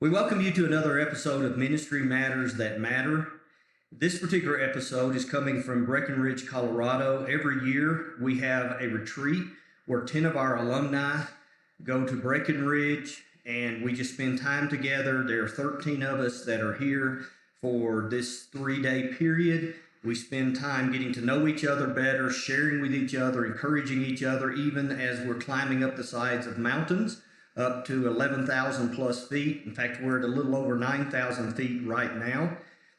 We welcome you to another episode of Ministry Matters That Matter. This particular episode is coming from Breckenridge, Colorado. Every year we have a retreat where 10 of our alumni go to Breckenridge and we just spend time together. There are 13 of us that are here for this 3-day period. We spend time getting to know each other better, sharing with each other, encouraging each other, even as we're climbing up the sides of mountains up to 11,000 plus feet. In fact, we're at a little over 9,000 feet right now.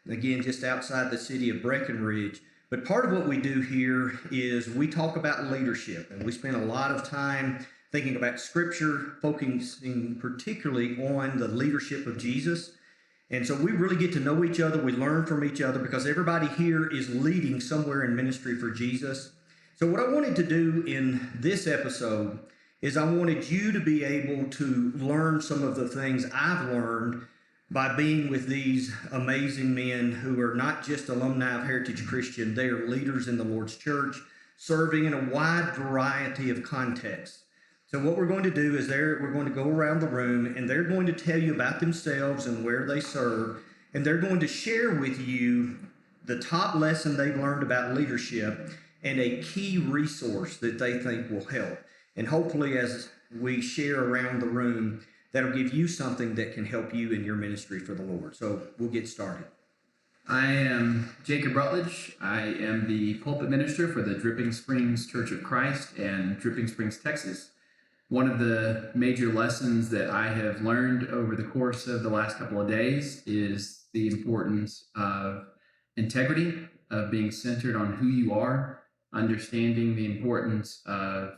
Again, just outside the city of Breckenridge. But part of what we do here is we talk about leadership, and we spend a lot of time thinking about Scripture, focusing particularly on the leadership of Jesus. And so we really get to know each other. We learn from each other because everybody here is leading somewhere in ministry for Jesus. So what I wanted to do in this episode is I wanted you to be able to learn some of the things I've learned by being with these amazing men who are not just alumni of Heritage Christian, they are leaders in the Lord's church, serving in a wide variety of contexts. So what we're going to do is we're going to go around the room and they're going to tell you about themselves and where they serve, and they're going to share with you the top lesson they've learned about leadership and a key resource that they think will help. And hopefully as we share around the room, that'll give you something that can help you in your ministry for the Lord. So we'll get started. I am Jacob Rutledge. I am the pulpit minister for the Dripping Springs Church of Christ in Dripping Springs, Texas. One of the major lessons that I have learned over the course of the last couple of days is the importance of integrity, of being centered on who you are, understanding the importance of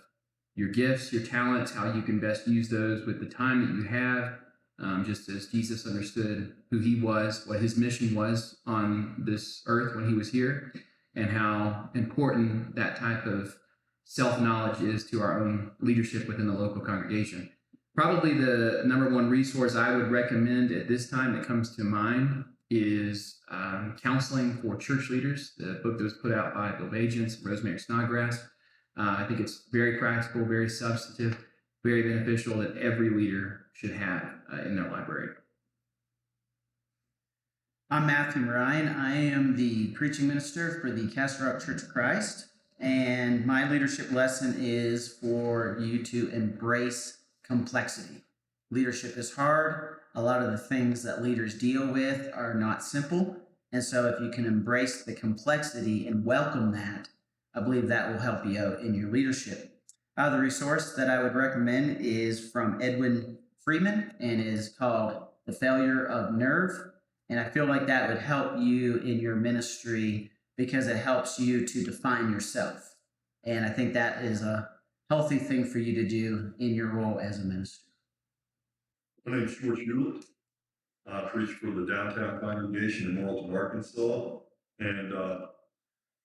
your gifts, your talents, how you can best use those with the time that you have, just as Jesus understood who he was, what his mission was on this earth when he was here, and how important that type of self-knowledge is to our own leadership within the local congregation. Probably the number one resource I would recommend at this time that comes to mind is Counseling for Church Leaders, the book that was put out by Bill Bagents and Rosemary Snodgrass. I think it's very practical, very substantive, very beneficial that every leader should have in their library. I'm Matthew Ryan. I am the preaching minister for the Castle Rock Church of Christ, and my leadership lesson is for you to embrace complexity. Leadership is hard. A lot of the things that leaders deal with are not simple, and so if you can embrace the complexity and welcome that, I believe that will help you out in your leadership. The resource that I would recommend is from Edwin Freeman and is called The Failure of Nerve. And I feel like that would help you in your ministry because it helps you to define yourself. And I think that is a healthy thing for you to do in your role as a minister. My name is George Newland. I preach for the downtown congregation in Morrilton, Arkansas. And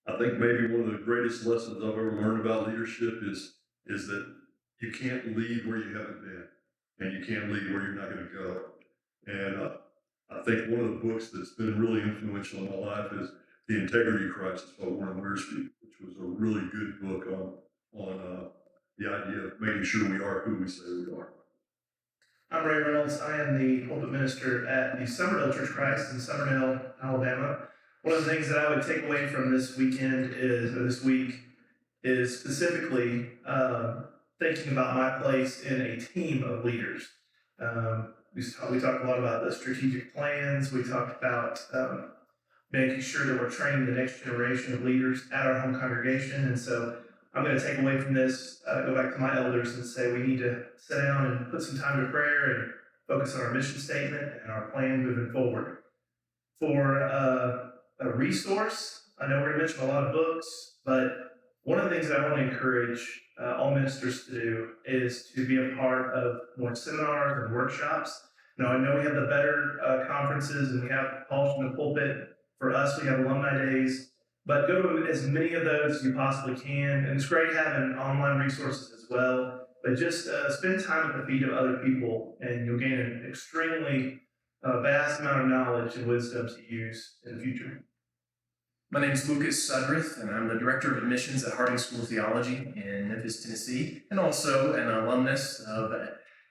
I think maybe one of the greatest lessons I've ever learned about leadership is that you can't lead where you haven't been, and you can't lead where you're not going to go. And I think one of the books that's been really influential in my life is The Integrity Crisis by Warren Wiersbe, which was a really good book on the idea of making sure we are who we say we are. I'm Ray Reynolds. I am the pulpit minister at the Sunroth Church of Christ in Summerhill, Alabama. One of the things that I would take away from this week is specifically thinking about my place in a team of leaders. We talked a lot about the strategic plans. We talked about making sure that we're training the next generation of leaders at our home congregation. And so I'm going to take away from this, go back to my elders and say we need to sit down and put some time to prayer and focus on our mission statement and our plan moving forward. For a resource, I know we're going to mention a lot of books, but one of the things that I want to encourage all ministers to do is to be a part of more seminars and workshops. Now, I know we have the better conferences and we have Paul's from the Pulpit. For us, we have alumni days, but go to as many of those as you possibly can. And it's great having online resources as well, but just spend time at the feet of other people and you'll gain an extremely vast amount of knowledge and wisdom to use in the future. My name is Lucas Sunroth, and I'm the Director of Admissions at Harding School of Theology in Memphis, Tennessee, and also an alumnus of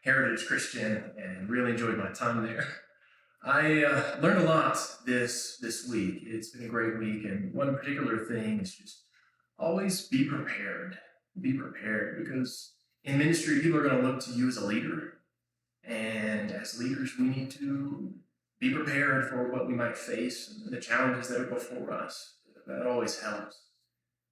Heritage Christian, and really enjoyed my time there. I learned a lot this week. It's been a great week, and one particular thing is just always be prepared. Be prepared, because in ministry, people are going to look to you as a leader, and as leaders, we need to be prepared for what we might face and the challenges that are before us. That always helps.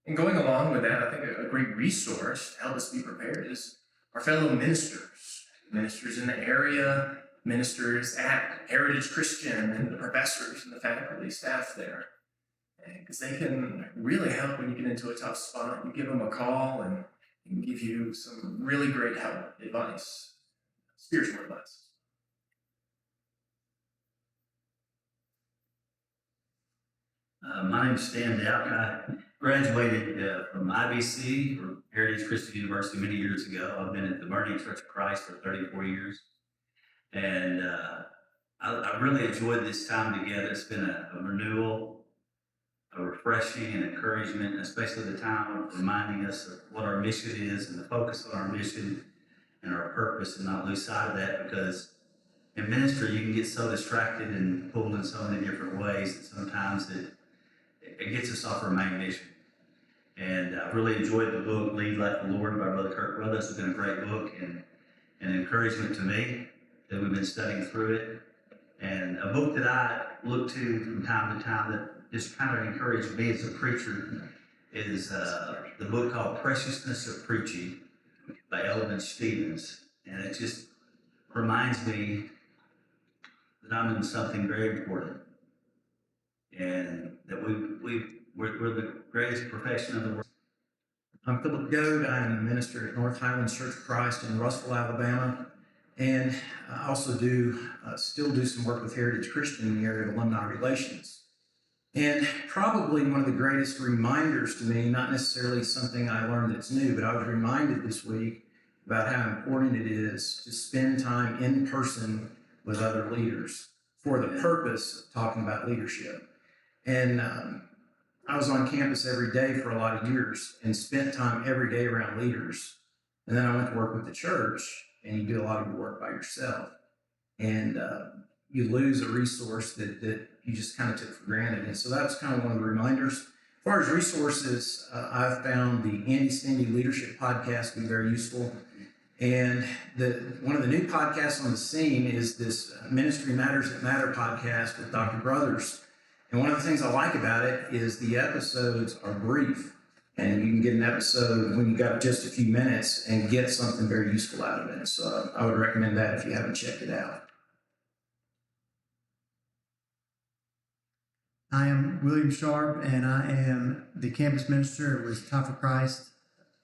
And going along with that, I think a great resource to help us be prepared is our fellow ministers in the area, ministers at Heritage Christian, and the professors and the faculty, staff there. Because they can really help when you get into a tough spot. You give them a call and they can give you some really great help, advice, spiritual advice. My name's Stan Dowd. I graduated from IBC, or Heritage Christian University, many years ago. I've been at the Burning Church of Christ for 34 years. And I really enjoyed this time together. It's been a renewal, a refreshing and encouragement, especially the time of reminding us of what our mission is and the focus on our mission and our purpose, and not lose sight of that, because in ministry you can get so distracted and pulled in so many different ways that sometimes it gets us off our main mission. And I really enjoyed the book Lead Like the Lord by Brother Kirk Brothers. It's been a great book and an encouragement to me that we've been studying through it. And a book that I look to from time to time that just kind of encouraged me as a preacher is the book called Preciousness of Preaching by Elvin Stevens. And it just reminds me that I'm in something very important, and that we're the greatest profession of the world. I'm Philip Goad. I am a minister at North Highlands Church of Christ in Russell, Alabama. And I also still do some work with Heritage Christian in the area of alumni relations. And probably one of the greatest reminders to me, not necessarily something I learned that's new, but I was reminded this week about how important it is to spend time in person with other leaders for the purpose of talking about leadership. And I was on campus every day for a lot of years and spent time every day around leaders. And then I went to work with the church, and you do a lot of your work by yourself. And you lose a resource that you just kind of took for granted. And so that was kind of one of the reminders. As far as resources, I've found the Andy Stanley Leadership Podcast to be very useful. And one of the new podcasts on the scene is this Ministry Matters That Matter podcast with Dr. Brothers. And one of the things I like about it is the episodes are brief. And you can get an episode when you got just a few minutes and get something very useful out of it. So I would recommend that if you haven't checked it out. I am William Sharp, and I am the campus minister with Tie for Christ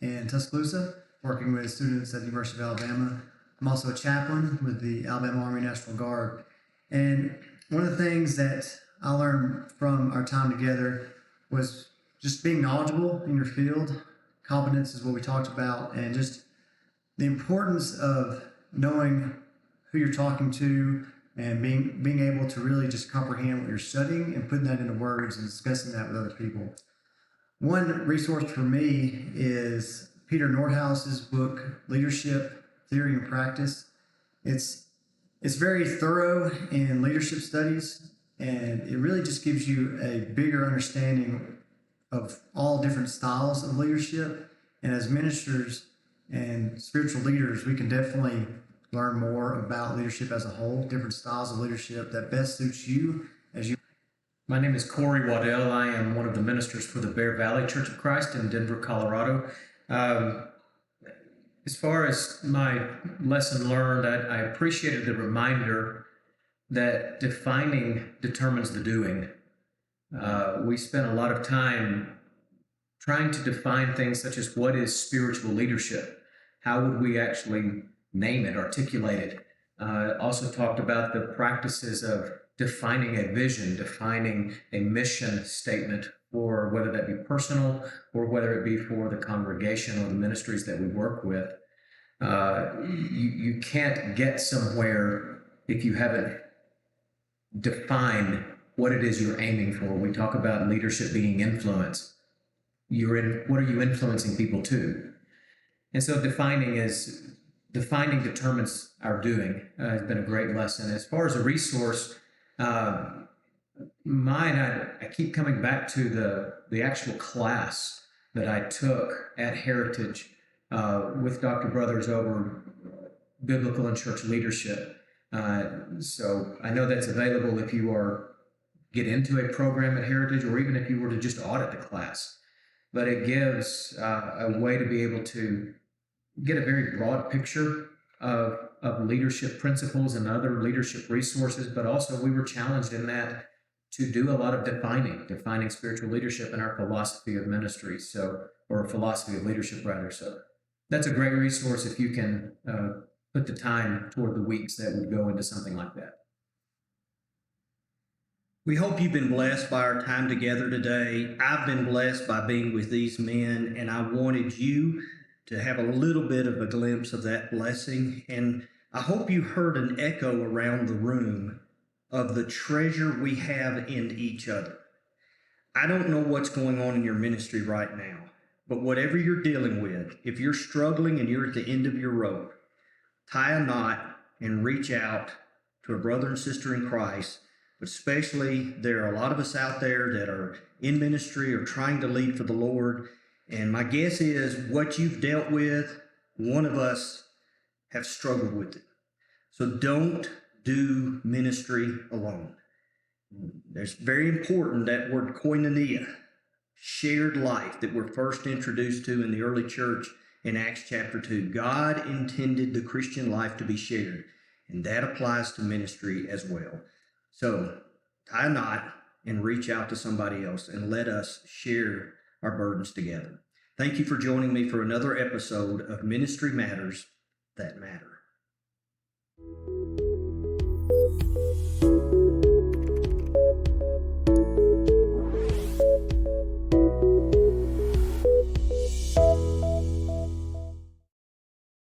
in Tuscaloosa, working with students at the University of Alabama. I'm also a chaplain with the Alabama Army National Guard. And one of the things that I learned from our time together was just being knowledgeable in your field. Competence is what we talked about, and just the importance of knowing who you're talking to and being able to really just comprehend what you're studying and putting that into words and discussing that with other people. One resource for me is Peter Nordhaus's book, Leadership, Theory and Practice. It's very thorough in leadership studies, and it really just gives you a bigger understanding of all different styles of leadership. And as ministers and spiritual leaders, we can definitely learn more about leadership as a whole, different styles of leadership that best suits you as you. My name is Corey Waddell. I am one of the ministers for the Bear Valley Church of Christ in Denver, Colorado. As far as my lesson learned, I appreciated the reminder that defining determines the doing. We spent a lot of time trying to define things such as what is spiritual leadership? How would we actually name it, articulate it? Also talked about the practices of defining a vision, defining a mission statement, or whether that be personal or whether it be for the congregation or the ministries that we work with. You can't get somewhere if you haven't defined what it is you're aiming for. We talk about leadership being influence. What are you influencing people to? And so defining determines our doing. Has been a great lesson. As far as a resource, I keep coming back to the actual class that I took at Heritage with Dr. Brothers over biblical and church leadership. So I know that's available if you get into a program at Heritage, or even if you were to just audit the class. But it gives a way to be able to get a very broad picture of leadership principles and other leadership resources. But also we were challenged in that to do a lot of defining spiritual leadership in our philosophy of ministry, or philosophy of leadership rather. So that's a great resource if you can put the time toward the weeks that would go into something like that. We hope you've been blessed by our time together today. I've been blessed by being with these men, and I wanted you to have a little bit of a glimpse of that blessing. And I hope you heard an echo around the room of the treasure we have in each other. I don't know what's going on in your ministry right now, but whatever you're dealing with, if you're struggling and you're at the end of your rope, tie a knot and reach out to a brother and sister in Christ. But especially, there are a lot of us out there that are in ministry or trying to lead for the Lord. And my guess is what you've dealt with, one of us have struggled with it. So don't do ministry alone. There's very important, that word koinonia, shared life, that we're first introduced to in the early church in Acts chapter 2. God intended the Christian life to be shared, and that applies to ministry as well. So tie a knot and reach out to somebody else, and let us share our burdens together. Thank you for joining me for another episode of Ministry Matters That Matter.